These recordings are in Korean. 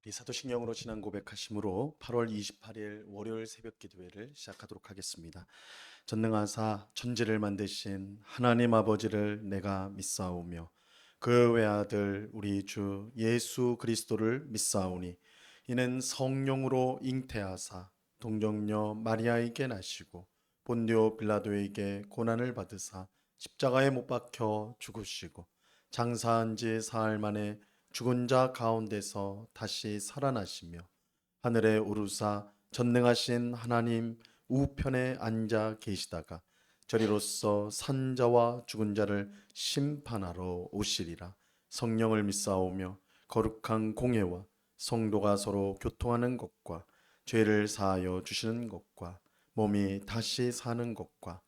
우리 사도신경으로 지난 고백하심으로 8월 28일 월요일 새벽 기도회를 시작하도록 하겠습니다. 전능하사 천지를 만드신 하나님 아버지를 내가 믿사오며 그 외아들 우리 주 예수 그리스도를 믿사오니 이는 성령으로 잉태하사 동정녀 마리아에게 나시고 본디오 빌라도에게 고난을 받으사 십자가에 못 박혀 죽으시고 장사한 지 사흘 만에 죽은 자 가운데서 다시 살아나시며 하늘에 오르사 전능하신 하나님 우편에 앉아 계시다가 저리로서 산자와 죽은 자를 심판하러 오시리라. 성령을 믿사오며 거룩한 공회와 성도가 서로 교통하는 것과 죄를 사하여 주시는 것과 몸이 다시 사는 것과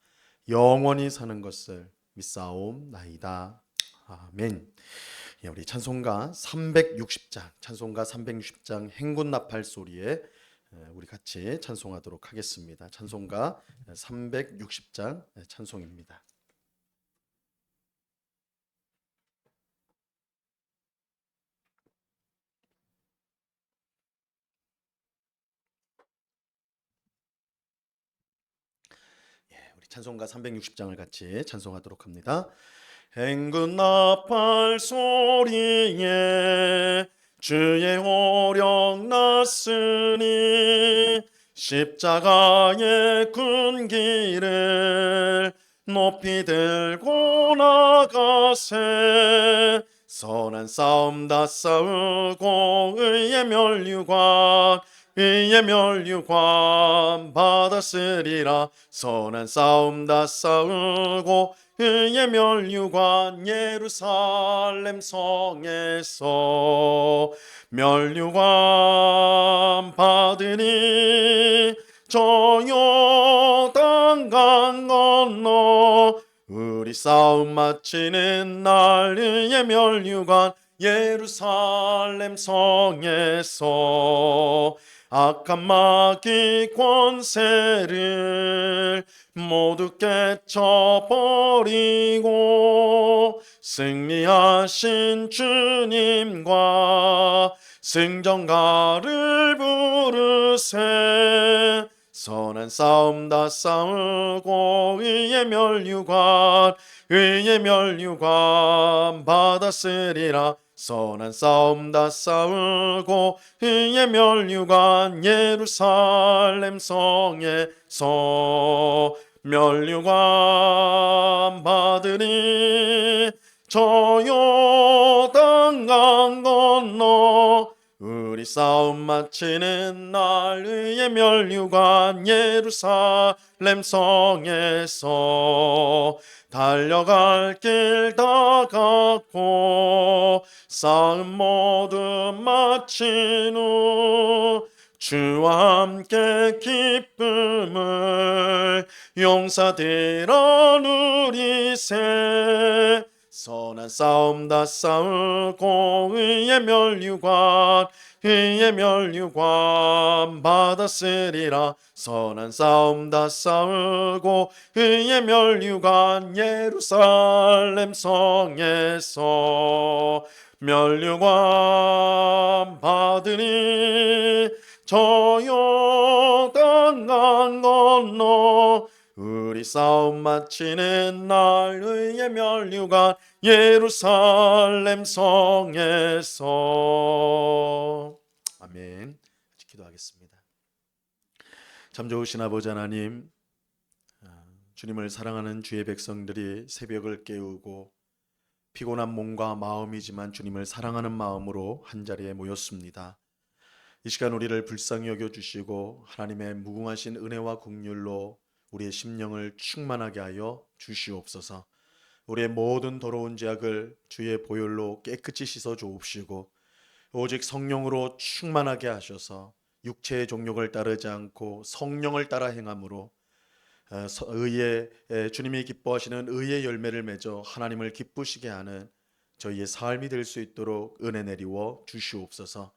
영원히 사는 것을 믿사옵나이다. 아멘. 우리 찬송가 360장 행군 나팔 소리에 우리 같이 찬송하도록 하겠습니다. 찬송가 360장 찬송입니다. 우리 찬송가 360장을 같이 찬송하도록 합니다. 행군 나팔 소리에 주의 오력 났으니 십자가의 군기를 높이 들고 나가세. 선한 싸움 다 싸우고 의의 멸류관 받았으리라. 선한 싸움 다 싸우고 의의 멸류관 예루살렘 성에서 멸류관 받으니 저 요단 강 건너 우리 싸움 마치는 날 의의 멸류관 예루살렘 성에서 악한 마귀 권세를 모두 깨쳐버리고 승리하신 주님과 승전가를 부르세. 선한 싸움 다 싸우고 의의 멸류관 받았으리라. 선한 싸움 다 싸우고 의의 멸류관 예루살렘 성에서 멸류관 받으니 저 요단 강 건너 우리 싸움 마치는 날 의의 멸류관 예루살렘 성에서 달려갈 길 다 갔고 싸움 모두 마친 후 주와 함께 기쁨을 용사들아 누리세. 선한 싸움 다 싸우고 의의 멸류관 받았으리라. 선한 싸움 다 싸우고 의의 멸류관 예루살렘 성에서 멸류관 받으니 저 요단 강 건너 우리 싸움 마치는 날 의의 멸류관 예루살렘 성에서. 아멘. 기도하겠습니다. 참 좋으신 아버지 하나님, 주님을 사랑하는 주의 백성들이 새벽을 깨우고 피곤한 몸과 마음이지만 주님을 사랑하는 마음으로 한자리에 모였습니다. 이 시간 우리를 불쌍히 여겨주시고 하나님의 무궁하신 은혜와 긍휼로 우리의 심령을 충만하게 하여 주시옵소서. 우리의 모든 더러운 죄악을 주의 보혈로 깨끗이 씻어 주옵시고 오직 성령으로 충만하게 하셔서 육체의 종욕을 따르지 않고 성령을 따라 행함으로 주님이 기뻐하시는 의의 열매를 맺어 하나님을 기쁘시게 하는 저희의 삶이 될 수 있도록 은혜 내리워 주시옵소서.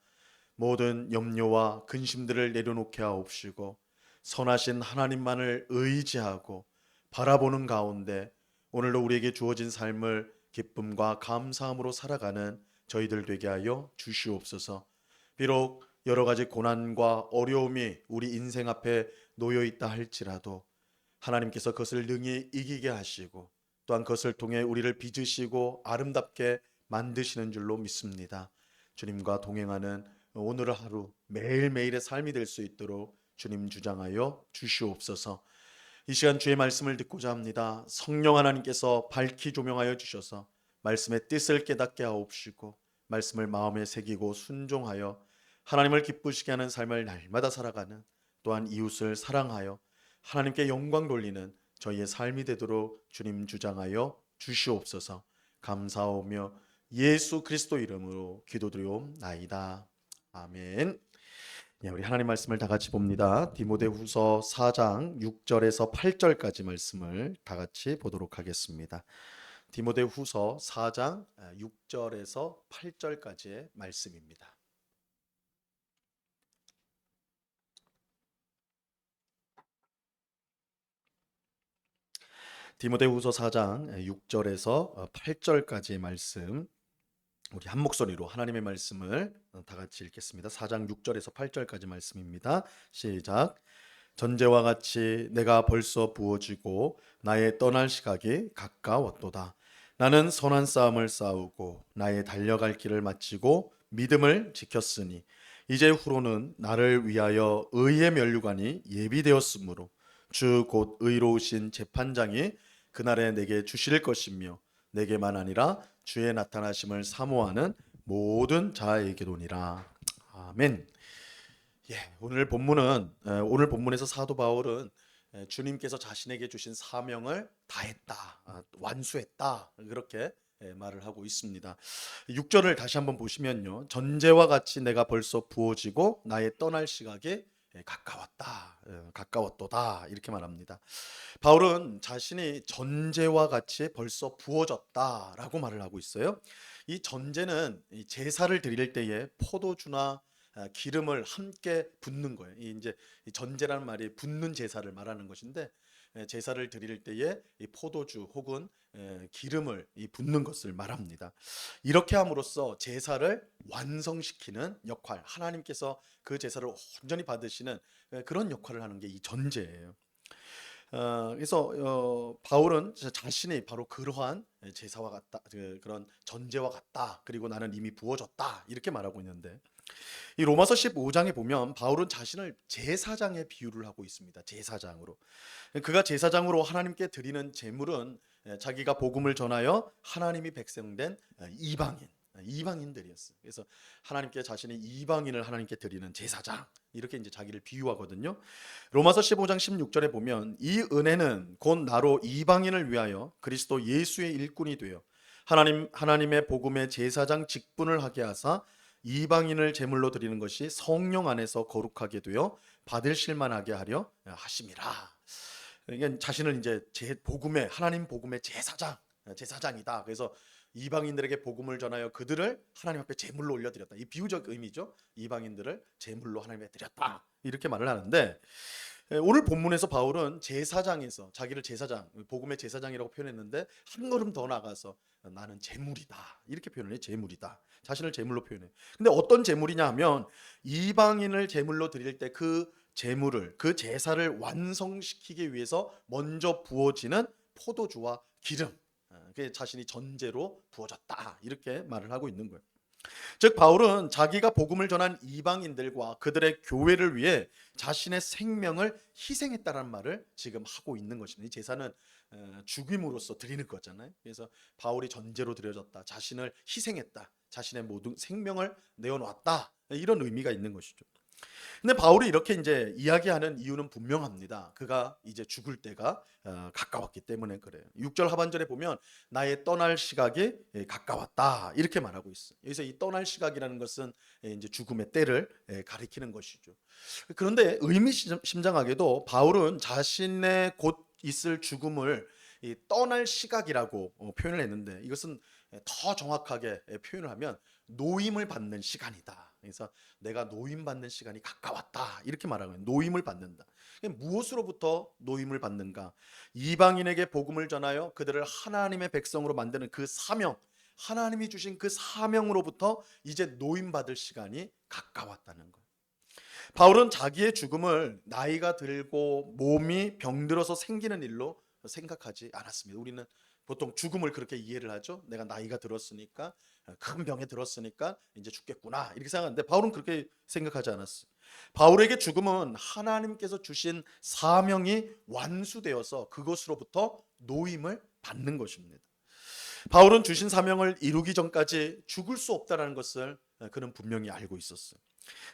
모든 염려와 근심들을 내려놓게 하옵시고 선하신 하나님만을 의지하고 바라보는 가운데 오늘도 우리에게 주어진 삶을 기쁨과 감사함으로 살아가는 저희들 되게 하여 주시옵소서. 비록 여러 가지 고난과 어려움이 우리 인생 앞에 놓여 있다 할지라도 하나님께서 그것을 능히 이기게 하시고 또한 그것을 통해 우리를 빚으시고 아름답게 만드시는 줄로 믿습니다. 주님과 동행하는 오늘 하루 매일매일의 삶이 될 수 있도록 주님 주장하여 주시옵소서. 이 시간 주의 말씀을 듣고자 합니다. 성령 하나님께서 밝히 조명하여 주셔서 말씀의 뜻을 깨닫게 하옵시고 말씀을 마음에 새기고 순종하여 하나님을 기쁘시게 하는 삶을 날마다 살아가는, 또한 이웃을 사랑하여 하나님께 영광 돌리는 저희의 삶이 되도록 주님 주장하여 주시옵소서. 감사하며 예수 그리스도 이름으로 기도드리옵나이다. 아멘. 네, 우리 하나님 말씀을 다 같이 봅니다. 디모데후서 4장 6절에서 8절까지 말씀을 다 같이 보도록 하겠습니다. 디모데후서 4장 6절에서 8절까지의 말씀입니다. 디모데후서 4장 6절에서 8절까지의 말씀, 우리 한 목소리로 하나님의 말씀을 다 같이 읽겠습니다. 4장 6절에서 8절까지 말씀입니다. 시작. 전제와 같이 내가 벌써 부어지고 나의 떠날 시각이 가까웠도다. 나는 선한 싸움을 싸우고 나의 달려갈 길을 마치고 믿음을 지켰으니 이제 후로는 나를 위하여 의의 면류관이 예비되었으므로 주 곧 의로우신 재판장이 그날에 내게 주실 것이며 내게만 아니라 주의 나타나심을 사모하는 모든 자에게도니라. 아멘. 오늘 본문에서 사도 바울은 주님께서 자신에게 주신 사명을 다했다, 완수했다, 그렇게 말을 하고 있습니다. 6절을 다시 한번 보시면요, 전제와 같이 내가 벌써 부어지고 나의 떠날 시각이 가까웠도다, 이렇게 말합니다. 바울은 자신이 전제와 같이 벌써 부어졌다라고 말을 하고 있어요. 이 전제는 제사를 드릴 때에 포도주나 기름을 함께 붓는 거예요. 이제 전제라는 말이 붓는 제사를 말하는 것인데, 제사를 드릴 때에 이 포도주 혹은 기름을 붓는 것을 말합니다. 이렇게 함으로써 제사를 완성시키는 역할, 하나님께서 그 제사를 온전히 받으시는 그런 역할을 하는 게 이 전제예요. 그래서 바울은 자신이 바로 그러한 제사와 같다, 그런 전제와 같다, 그리고 나는 이미 부어졌다, 이렇게 말하고 있는데, 이 로마서 15장에 보면 바울은 자신을 제사장에 비유를 하고 있습니다. 제사장으로. 그가 제사장으로 하나님께 드리는 제물은 자기가 복음을 전하여 하나님이 백성된 이방인들이었어요. 그래서 하나님께 자신이 이방인을 하나님께 드리는 제사장, 이렇게 이제 자기를 비유하거든요. 로마서 15장 16절에 보면 이 은혜는 곧 나로 이방인을 위하여 그리스도 예수의 일꾼이 되어 하나님의 복음의 제사장 직분을 하게 하사 이방인을 제물로 드리는 것이 성령 안에서 거룩하게 되어 받을 실만하게 하려 하심이라. 이게 자신을 이제 하나님 복음의 제사장이다. 그래서 이방인들에게 복음을 전하여 그들을 하나님 앞에 제물로 올려드렸다. 이 비유적 의미죠. 이방인들을 제물로 하나님에 드렸다, 이렇게 말을 하는데, 오늘 본문에서 바울은 제사장에서 자기를 복음의 제사장이라고 표현했는데, 한 걸음 더 나가서 나는 제물이다, 이렇게 표현을 해요. 제물이다. 자신을 제물로 표현해. 근데 어떤 제물이냐 하면, 이방인을 제물로 드릴 때 그 제물을, 그 제사를 완성시키기 위해서 먼저 부어지는 포도주와 기름, 그게 자신이 전제로 부어졌다, 이렇게 말을 하고 있는 거예요. 즉 바울은 자기가 복음을 전한 이방인들과 그들의 교회를 위해 자신의 생명을 희생했다는 말을 지금 하고 있는 것입니다. 이 제사는 죽임으로써 드리는 거잖아요. 그래서 바울이 전제로 드려졌다, 자신을 희생했다, 자신의 모든 생명을 내어놓았다, 이런 의미가 있는 것이죠. 근데 바울이 이렇게 이제 이야기하는 이유는 분명합니다. 그가 이제 죽을 때가 가까웠기 때문에 그래요. 6절 하반절에 보면 나의 떠날 시각이 가까웠다, 이렇게 말하고 있어요. 여기서 이 떠날 시각이라는 것은 이제 죽음의 때를 가리키는 것이죠. 그런데 의미심장하게도 바울은 자신의 곧 있을 죽음을 이 떠날 시각이라고 표현을 했는데, 이것은 더 정확하게 표현을 하면 노임을 받는 시간이다. 그래서 내가 노임받는 시간이 가까웠다, 이렇게 말하는 거예요. 노임을 받는다. 무엇으로부터 노임을 받는가? 이방인에게 복음을 전하여 그들을 하나님의 백성으로 만드는 그 사명, 하나님이 주신 그 사명으로부터 이제 노임받을 시간이 가까웠다는 거예요. 바울은 자기의 죽음을 나이가 들고 몸이 병들어서 생기는 일로 생각하지 않았습니다. 우리는 보통 죽음을 그렇게 이해를 하죠. 내가 나이가 들었으니까, 큰 병에 들었으니까 이제 죽겠구나 이렇게 생각하는데, 바울은 그렇게 생각하지 않았어요. 바울에게 죽음은 하나님께서 주신 사명이 완수되어서 그것으로부터 노임을 받는 것입니다. 바울은 주신 사명을 이루기 전까지 죽을 수 없다는 것을 그는 분명히 알고 있었어요.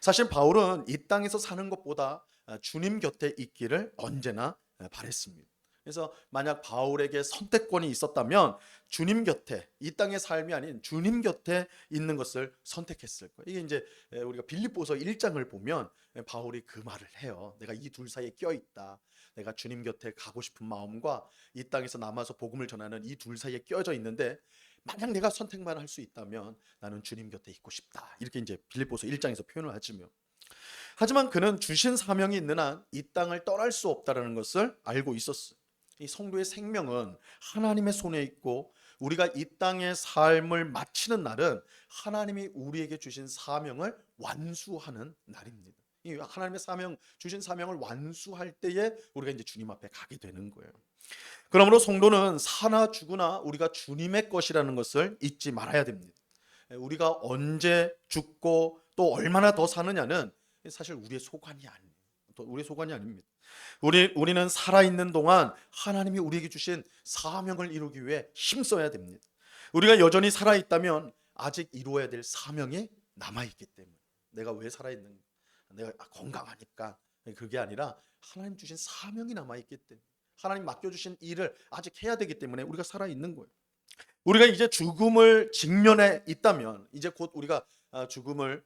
사실 바울은 이 땅에서 사는 것보다 주님 곁에 있기를 언제나 바랬습니다. 그래서 만약 바울에게 선택권이 있었다면 주님 곁에, 이 땅의 삶이 아닌 주님 곁에 있는 것을 선택했을 거예요. 이게 이제 우리가 빌립보서 1장을 보면 바울이 그 말을 해요. 내가 이 둘 사이에 껴 있다. 내가 주님 곁에 가고 싶은 마음과 이 땅에서 남아서 복음을 전하는 이 둘 사이에 껴져 있는데, 만약 내가 선택만 할 수 있다면 나는 주님 곁에 있고 싶다. 이렇게 이제 빌립보서 1장에서 표현을 하지요. 하지만 그는 주신 사명이 있는 한 이 땅을 떠날 수 없다는 것을 알고 있었어요. 이 성도의 생명은 하나님의 손에 있고, 우리가 이 땅의 삶을 마치는 날은 하나님이 우리에게 주신 사명을 완수하는 날입니다. 이 하나님의 사명, 주신 사명을 완수할 때에 우리가 이제 주님 앞에 가게 되는 거예요. 그러므로 성도는 사나 죽으나 우리가 주님의 것이라는 것을 잊지 말아야 됩니다. 우리가 언제 죽고 또 얼마나 더 사느냐는 사실 우리의 소관이 아니에요. 우리의 소관이 아닙니다. 우리는 살아있는 동안 하나님이 우리에게 주신 사명을 이루기 위해 힘써야 됩니다. 우리가 여전히 살아있다면 아직 이루어야 될 사명이 남아있기 때문에, 내가 왜 살아있는가, 내가 건강하니까, 그게 아니라 하나님 주신 사명이 남아있기 때문에, 하나님 맡겨주신 일을 아직 해야 되기 때문에 우리가 살아있는 거예요. 우리가 이제 죽음을 직면해 있다면, 이제 곧 우리가 죽음을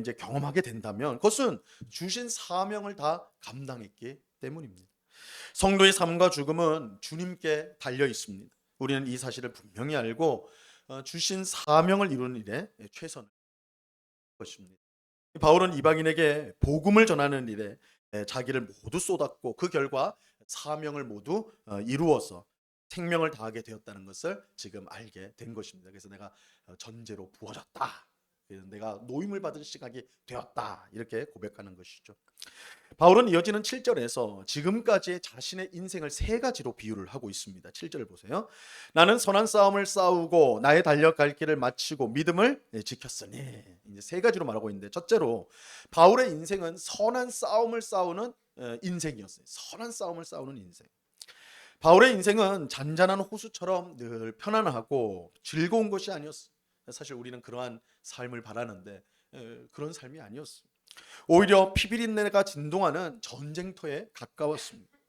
이제 경험하게 된다면 그것은 주신 사명을 다 감당했기 때문입니다. 성도의 삶과 죽음은 주님께 달려 있습니다. 우리는 이 사실을 분명히 알고 주신 사명을 이루는 일에 최선을 다할 것입니다. 바울은 이방인에게 복음을 전하는 일에 자기를 모두 쏟았고, 그 결과 사명을 모두 이루어서 생명을 다하게 되었다는 것을 지금 알게 된 것입니다. 그래서 내가 전제로 부어졌다, 내가 노임을 받을 시각이 되었다, 이렇게 고백하는 것이죠. 바울은 이어지는 7절에서 지금까지 자신의 인생을 세 가지로 비유를 하고 있습니다. 7절을 보세요. 나는 선한 싸움을 싸우고 나의 달려갈 길을 마치고 믿음을 지켰으니. 이제 세 가지로 말하고 있는데, 첫째로 바울의 인생은 선한 싸움을 싸우는 인생이었어요. 선한 싸움을 싸우는 인생. 바울의 인생은 잔잔한 호수처럼 늘 편안하고 즐거운 것이 아니었어요. 사실 우리는 그러한 삶을 바라는데 그런 삶이 아니었어요. 오히려 피비린내가 진동하는 전쟁터에 가까웠습니다.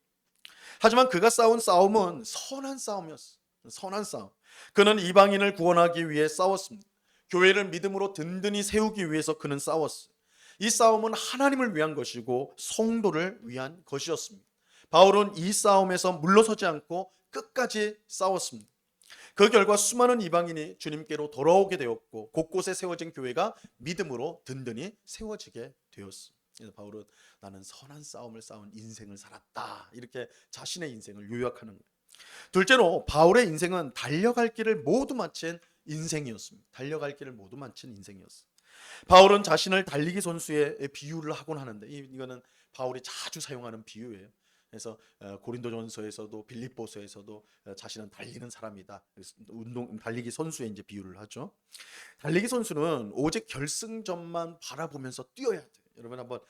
하지만 그가 싸운 싸움은 선한 싸움이었어요. 선한 싸움. 그는 이방인을 구원하기 위해 싸웠습니다. 교회를 믿음으로 든든히 세우기 위해서 그는 싸웠어요. 이 싸움은 하나님을 위한 것이고 성도를 위한 것이었습니다. 바울은 이 싸움에서 물러서지 않고 끝까지 싸웠습니다. 그 결과 수많은 이방인이 주님께로 돌아오게 되었고, 곳곳에 세워진 교회가 믿음으로 든든히 세워지게 되었습니다. 그래서 바울은 나는 선한 싸움을 싸운 인생을 살았다, 이렇게 자신의 인생을 요약하는 거예요. 둘째로 바울의 인생은 달려갈 길을 모두 마친 인생이었습니다. 달려갈 길을 모두 마친 인생이었어요. 바울은 자신을 달리기 선수에 비유를 하곤 하는데, 이거는 바울이 자주 사용하는 비유예요. 그래서 고린도전서에서도 빌립보서에서도 자신은 달리는 사람이다, 달리기 선수에 이제 비유를 하죠. 달리기 선수는 오직 결승점만 바라보면서 뛰어야 돼요. 여러분 한번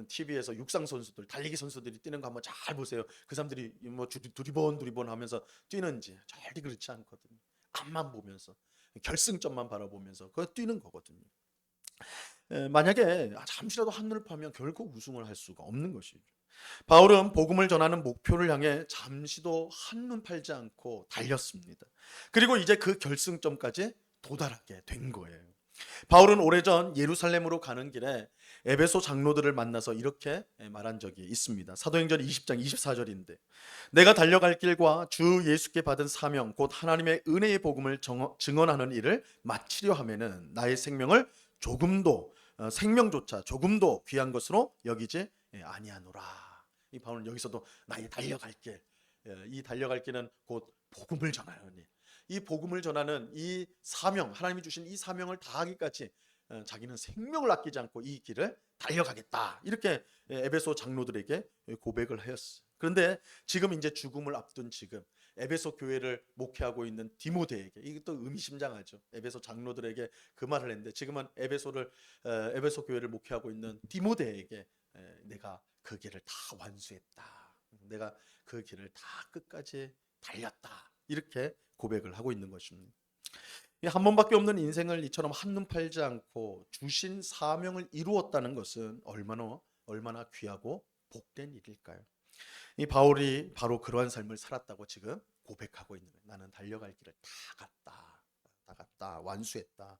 TV에서 육상 선수들, 달리기 선수들이 뛰는 거 한번 잘 보세요. 그 사람들이 뭐 두리번 하면서 뛰는지 절대 그렇지 않거든요. 앞만 보면서, 결승점만 바라보면서 그거 뛰는 거거든요. 만약에 잠시라도 한눈을 파면 결국 우승을 할 수가 없는 것이죠. 바울은 복음을 전하는 목표를 향해 잠시도 한눈 팔지 않고 달렸습니다. 그리고 이제 그 결승점까지 도달하게 된 거예요. 바울은 오래전 예루살렘으로 가는 길에 에베소 장로들을 만나서 이렇게 말한 적이 있습니다. 사도행전 20장 24절인데, 내가 달려갈 길과 주 예수께 받은 사명 곧 하나님의 은혜의 복음을 증언하는 일을 마치려 하면은 나의 생명을 조금도 생명조차 조금도 귀한 것으로 여기지 아니하노라. 이 바울은 여기서도 나의 달려갈 길, 이 달려갈 길은 곧 복음을 전하는 일, 이 복음을 전하는 이 사명, 하나님이 주신 이 사명을 다하기까지 자기는 생명을 아끼지 않고 이 길을 달려가겠다. 이렇게 에베소 장로들에게 고백을 하였어요. 그런데 지금 이제 죽음을 앞둔 지금 에베소 교회를 목회하고 있는 디모데에게, 이것도 의미심장하죠. 에베소 장로들에게 그 말을 했는데 지금은 에베소 교회를 목회하고 있는 디모데에게 내가 그 길을 다 완수했다. 내가 그 길을 다 끝까지 달렸다. 이렇게 고백을 하고 있는 것입니다. 한 번밖에 없는 인생을 이처럼 한눈 팔지 않고 주신 사명을 이루었다는 것은 얼마나 귀하고 복된 일일까요? 이 바울이 바로 그러한 삶을 살았다고 지금 고백하고 있는 거예요. 나는 달려갈 길을 다 갔다, 완수했다.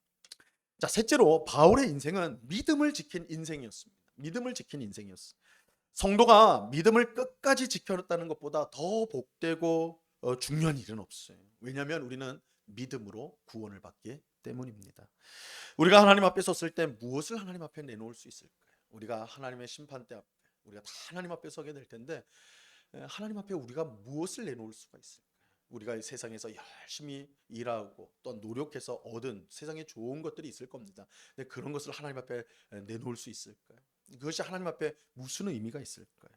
자, 셋째로 바울의 인생은 믿음을 지킨 인생이었습니다. 믿음을 지킨 인생이었어요. 성도가 믿음을 끝까지 지켰다는 것보다 더 복되고 중요한 일은 없어요. 왜냐하면 우리는 믿음으로 구원을 받기 때문입니다. 우리가 하나님 앞에 섰을 때 무엇을 하나님 앞에 내놓을 수 있을까요? 우리가 하나님의 심판대 앞에 우리가 다 하나님 앞에 서게 될 텐데 하나님 앞에 우리가 무엇을 내놓을 수가 있을까요? 우리가 이 세상에서 열심히 일하고 또 노력해서 얻은 세상에 좋은 것들이 있을 겁니다. 근데 그런 것을 하나님 앞에 내놓을 수 있을까요? 그것이 하나님 앞에 무슨 의미가 있을까요?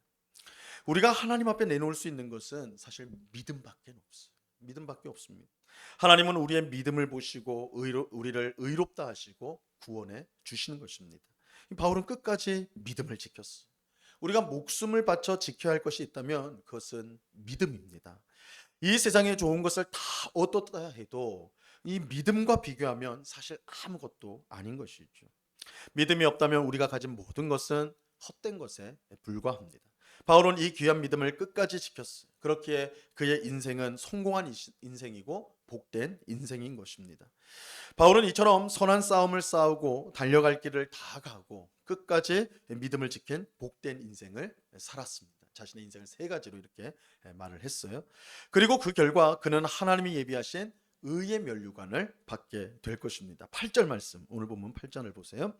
우리가 하나님 앞에 내놓을 수 있는 것은 사실 믿음밖에 없어요. 믿음밖에 없습니다. 하나님은 우리의 믿음을 보시고 우리를 의롭다 하시고 구원해 주시는 것입니다. 바울은 끝까지 믿음을 지켰어요. 우리가 목숨을 바쳐 지켜야 할 것이 있다면 그것은 믿음입니다. 이 세상에 좋은 것을 다 얻었다 해도 이 믿음과 비교하면 사실 아무것도 아닌 것이죠. 믿음이 없다면 우리가 가진 모든 것은 헛된 것에 불과합니다. 바울은 이 귀한 믿음을 끝까지 지켰어요. 그렇기에 그의 인생은 성공한 인생이고 복된 인생인 것입니다. 바울은 이처럼 선한 싸움을 싸우고 달려갈 길을 다 가고 끝까지 믿음을 지킨 복된 인생을 살았습니다. 자신의 인생을 세 가지로 이렇게 말을 했어요. 그리고 그 결과 그는 하나님이 예비하신 의의 면류관을 받게 될 것입니다. 8절 말씀, 오늘 본문 8절을 보세요.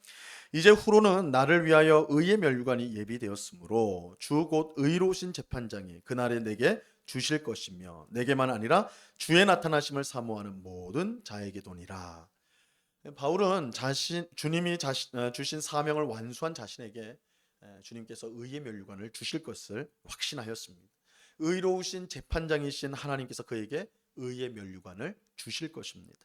이제 후로는 나를 위하여 의의 면류관이 예비되었으므로 주 곧 의로우신 재판장이 그날에 내게 주실 것이며 내게만 아니라 주의 나타나심을 사모하는 모든 자에게도니라. 바울은 주님이 주신 사명을 완수한 자신에게 주님께서 의의 면류관을 주실 것을 확신하였습니다. 의로우신 재판장이신 하나님께서 그에게 의의 면류관을 주실 것입니다.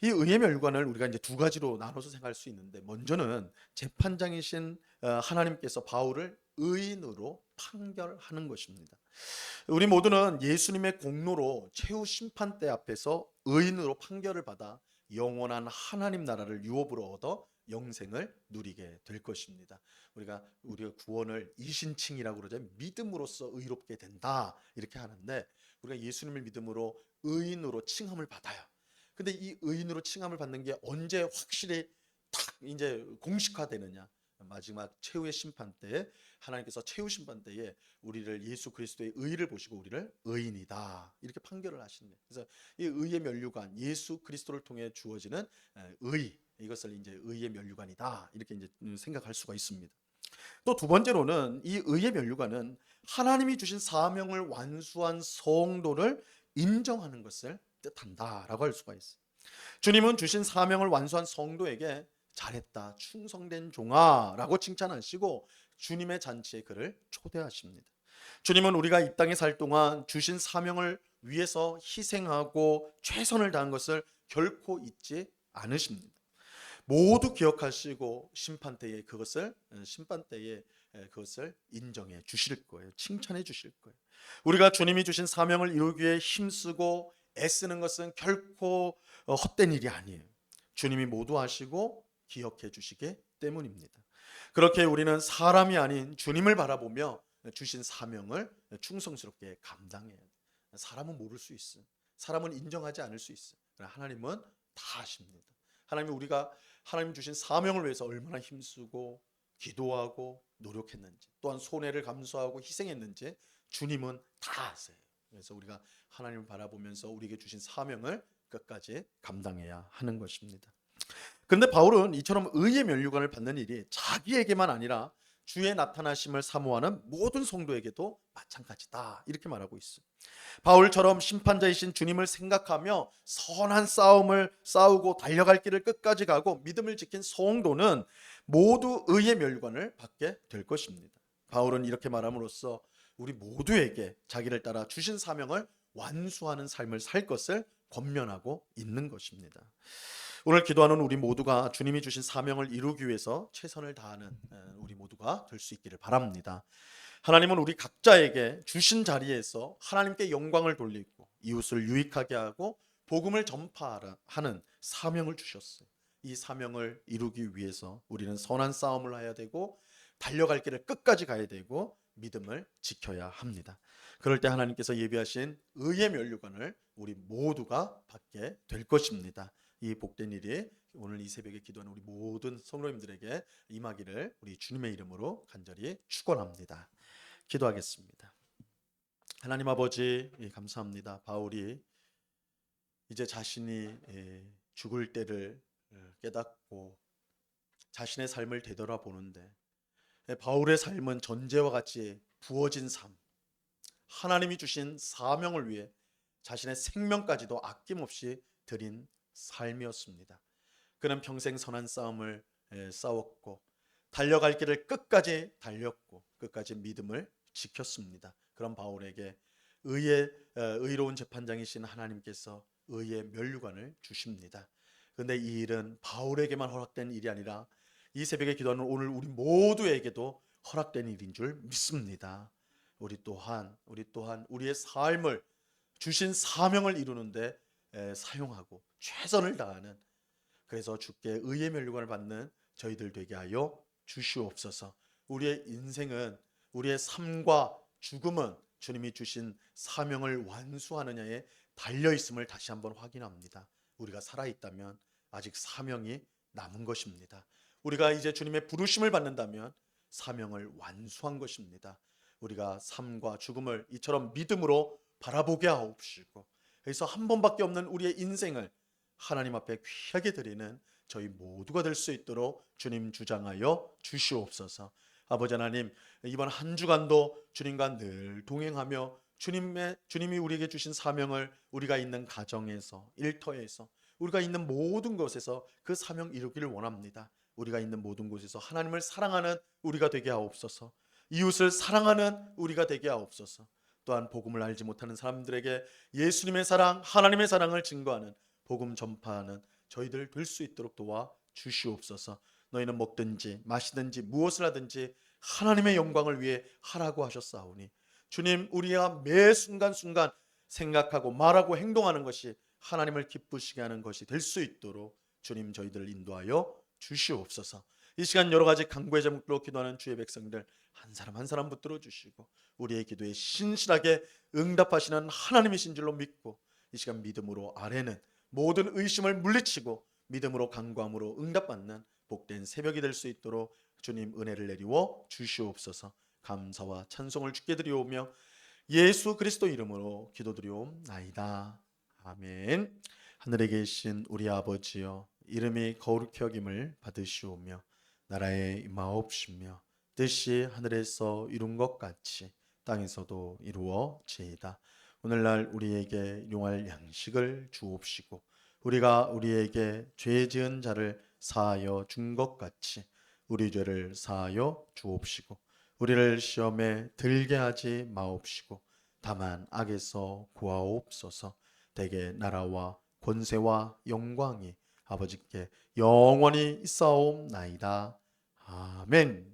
이 의의 면류관을 우리가 이제 두 가지로 나눠서 생각할 수 있는데, 먼저는 재판장이신 하나님께서 바울을 의인으로 판결하는 것입니다. 우리 모두는 예수님의 공로로 최후 심판대 앞에서 의인으로 판결을 받아 영원한 하나님 나라를 유업으로 얻어 영생을 누리게 될 것입니다. 우리가 구원을 이신칭이라고 그러죠. 믿음으로써 의롭게 된다 이렇게 하는데, 우리가 예수님을 믿음으로 의인으로 칭함을 받아요. 근데 이 의인으로 칭함을 받는 게 언제 확실히 딱 이제 공식화되느냐? 마지막 최후의 심판 때에 하나님께서 최후 심판 때에 우리를 예수 그리스도의 의를 보시고 우리를 의인이다 이렇게 판결을 하시는 거예요. 그래서 이 의의 면류관, 예수 그리스도를 통해 주어지는 의, 이것을 이제 의의 면류관이다 이렇게 이제 생각할 수가 있습니다. 또 두 번째로는 이 의의 면류관은 하나님이 주신 사명을 완수한 성도를 인정하는 것을 뜻한다라고 할 수가 있어요. 주님은 주신 사명을 완수한 성도에게 잘했다, 충성된 종아라고 칭찬하시고 주님의 잔치에 그를 초대하십니다. 주님은 우리가 이 땅에 살 동안 주신 사명을 위해서 희생하고 최선을 다한 것을 결코 잊지 않으십니다. 모두 기억하시고 심판 때에 그것을 인정해 주실 거예요. 칭찬해 주실 거예요. 우리가 주님이 주신 사명을 이루기 위해 힘쓰고 애쓰는 것은 결코 헛된 일이 아니에요. 주님이 모두 아시고 기억해 주시기 때문입니다. 그렇게 우리는 사람이 아닌 주님을 바라보며 주신 사명을 충성스럽게 감당해야 돼요. 사람은 모를 수 있어요. 사람은 인정하지 않을 수 있어요. 그러나 하나님은 다 아십니다. 하나님 주신 사명을 위해서 얼마나 힘쓰고 기도하고 노력했는지, 또한 손해를 감수하고 희생했는지 주님은 다 아세요. 그래서 우리가 하나님을 바라보면서 우리에게 주신 사명을 끝까지 감당해야 하는 것입니다. 그런데 바울은 이처럼 의의 면류관을 받는 일이 자기에게만 아니라 주의 나타나심을 사모하는 모든 성도에게도 마찬가지다. 이렇게 말하고 있어요. 바울처럼 심판자이신 주님을 생각하며 선한 싸움을 싸우고 달려갈 길을 끝까지 가고 믿음을 지킨 성도는 모두 의의 멸관을 받게 될 것입니다. 바울은 이렇게 말함으로써 우리 모두에게 자기를 따라 주신 사명을 완수하는 삶을 살 것을 권면하고 있는 것입니다. 오늘 기도하는 우리 모두가 주님이 주신 사명을 이루기 위해서 최선을 다하는 우리 모두가 될 수 있기를 바랍니다. 하나님은 우리 각자에게 주신 자리에서 하나님께 영광을 돌리고 이웃을 유익하게 하고 복음을 전파하는 사명을 주셨어요. 이 사명을 이루기 위해서 우리는 선한 싸움을 해야 되고 달려갈 길을 끝까지 가야 되고 믿음을 지켜야 합니다. 그럴 때 하나님께서 예비하신 의의 면류관을 우리 모두가 받게 될 것입니다. 이 복된 일이 오늘 이 새벽에 기도하는 우리 모든 성도님들에게 임하기를 우리 주님의 이름으로 간절히 축원합니다. 기도하겠습니다. 하나님 아버지, 감사합니다. 바울이 이제 자신이 죽을 때를 깨닫고 자신의 삶을 되돌아보는데 바울의 삶은 전제와 같이 부어진 삶, 하나님이 주신 사명을 위해 자신의 생명까지도 아낌없이 드린 삶이었습니다. 그는 평생 선한 싸움을 싸웠고 달려갈 길을 끝까지 달렸고 끝까지 믿음을 지켰습니다. 그런 바울에게 의로운 재판장이신 하나님께서 의의 면류관을 주십니다. 그런데 이 일은 바울에게만 허락된 일이 아니라 이 새벽에 기도하는 오늘 우리 모두에게도 허락된 일인 줄 믿습니다. 우리 또한 우리의 삶을 주신 사명을 이루는데 사용하고 최선을 다하는, 그래서 주께 의의 면류관을 받는 저희들 되게 하여 주시옵소서. 우리의 인생은, 우리의 삶과 죽음은 주님이 주신 사명을 완수하느냐에 달려있음을 다시 한번 확인합니다. 우리가 살아있다면 아직 사명이 남은 것입니다. 우리가 이제 주님의 부르심을 받는다면 사명을 완수한 것입니다. 우리가 삶과 죽음을 이처럼 믿음으로 바라보게 하옵시고, 그래서 한 번밖에 없는 우리의 인생을 하나님 앞에 귀하게 드리는 저희 모두가 될 수 있도록 주님 주장하여 주시옵소서. 아버지 하나님, 이번 한 주간도 주님과 늘 동행하며 주님이 우리에게 주신 사명을 우리가 있는 가정에서, 일터에서, 우리가 있는 모든 곳에서 그 사명 이루기를 원합니다. 우리가 있는 모든 곳에서 하나님을 사랑하는 우리가 되게 하옵소서. 이웃을 사랑하는 우리가 되게 하옵소서. 또한 복음을 알지 못하는 사람들에게 예수님의 사랑, 하나님의 사랑을 증거하는, 복음 전파하는 저희들 될 수 있도록 도와 주시옵소서. 너희는 먹든지 마시든지 무엇을 하든지 하나님의 영광을 위해 하라고 하셨사오니, 주님, 우리가 매 순간순간 생각하고 말하고 행동하는 것이 하나님을 기쁘시게 하는 것이 될 수 있도록 주님 저희들을 인도하여 주시옵소서. 이 시간 여러 가지 간구의 제목으로 기도하는 주의 백성들 한 사람 한 사람 붙들어 주시고 우리의 기도에 신실하게 응답하시는 하나님이신 줄로 믿고, 이 시간 믿음으로 아뢰는 모든 의심을 물리치고 믿음으로 간구함으로 응답받는 복된 새벽이 될 수 있도록 주님 은혜를 내리워 주시옵소서. 감사와 찬송을 주께 드리오며 예수 그리스도 이름으로 기도드리옵나이다. 아멘. 하늘에 계신 우리 아버지여, 이름이 거룩히 여김을 받으시오며 나라에 임하옵시며 뜻이 하늘에서 이룬 것 같이 땅에서도 이루어지이다. 오늘날 우리에게 용할 양식을 주옵시고 우리가 우리에게 죄 지은 자를 사하여 준 것 같이 우리 죄를 사하여 주옵시고 우리를 시험에 들게 하지 마옵시고 다만 악에서 구하옵소서. 대개 나라와 권세와 영광이 아버지께 영원히 있사옵나이다. 아멘.